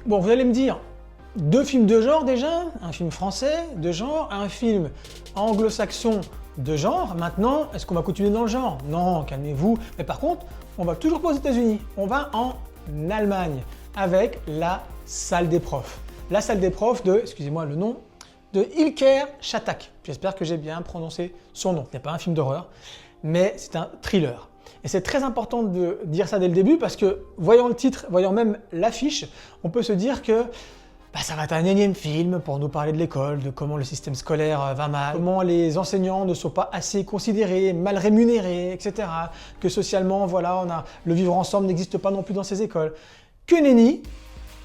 Bon, vous allez me dire, 2 films de genre déjà, un film français de genre, un film anglo-saxon de genre. Maintenant, est-ce qu'on va continuer dans le genre? Non, calmez-vous. Mais par contre, on va toujours pas aux États-Unis. On va en Allemagne avec La Salle des Profs. La Salle des Profs de, excusez-moi le nom, de Ilker Chatac. J'espère que j'ai bien prononcé son nom. Ce n'est pas un film d'horreur, mais c'est un thriller. Et c'est très important de dire ça dès le début parce que, voyant le titre, voyant même l'affiche, on peut se dire que ça va être un énième film pour nous parler de l'école, de comment le système scolaire va mal, comment les enseignants ne sont pas assez considérés, mal rémunérés, etc. Que socialement, voilà, le vivre ensemble n'existe pas non plus dans ces écoles. Que nenni,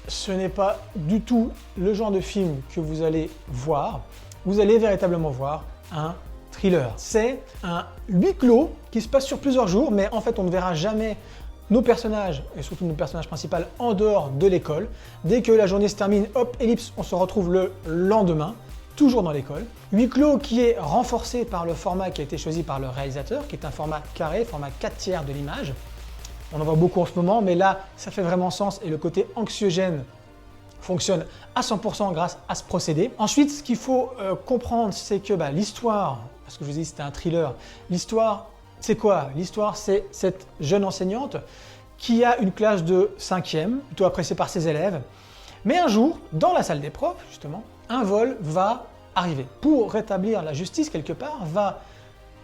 ce n'est pas du tout le genre de film que vous allez voir. Vous allez véritablement voir un thriller. C'est un huis clos qui se passe sur plusieurs jours, mais en fait on ne verra jamais nos personnages, et surtout nos personnages principaux, en dehors de l'école. Dès que la journée se termine, hop, ellipse, on se retrouve le lendemain, toujours dans l'école. Huis clos qui est renforcé par le format qui a été choisi par le réalisateur, qui est un format carré, format 4/3 de l'image. On en voit beaucoup en ce moment, mais là, ça fait vraiment sens et le côté anxiogène fonctionne à 100% grâce à ce procédé. Ensuite, ce qu'il faut comprendre, c'est que l'histoire, parce que je vous ai dit c'était un thriller, l'histoire, c'est quoi? L'histoire, c'est cette jeune enseignante qui a une classe de 5e, plutôt appréciée par ses élèves. Mais un jour, dans la salle des profs, justement, un vol va arriver. Pour rétablir la justice, quelque part, va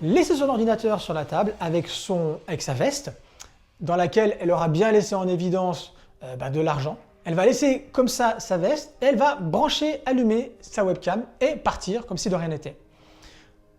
laisser son ordinateur sur la table avec sa veste, dans laquelle elle aura bien laissé en évidence de l'argent. Elle va laisser comme ça sa veste, et elle va brancher, allumer sa webcam et partir comme si de rien n'était.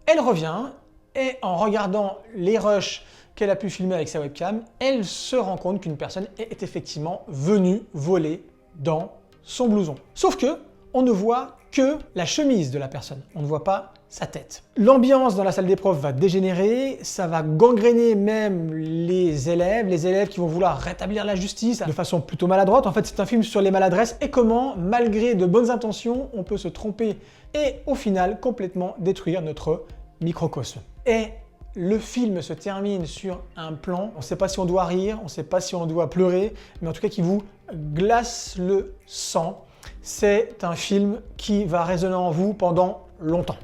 Elle revient et en regardant les rushs qu'elle a pu filmer avec sa webcam, elle se rend compte qu'une personne est effectivement venue voler dans son blouson. Sauf que on ne voit que la chemise de la personne, on ne voit pas sa tête. L'ambiance dans la salle des profs va dégénérer, ça va gangréner même les élèves qui vont vouloir rétablir la justice de façon plutôt maladroite. En fait, c'est un film sur les maladresses et comment, malgré de bonnes intentions, on peut se tromper et au final complètement détruire notre microcosme. Et le film se termine sur un plan, on ne sait pas si on doit rire, on ne sait pas si on doit pleurer, mais en tout cas qui vous glace le sang. C'est un film qui va résonner en vous pendant longtemps.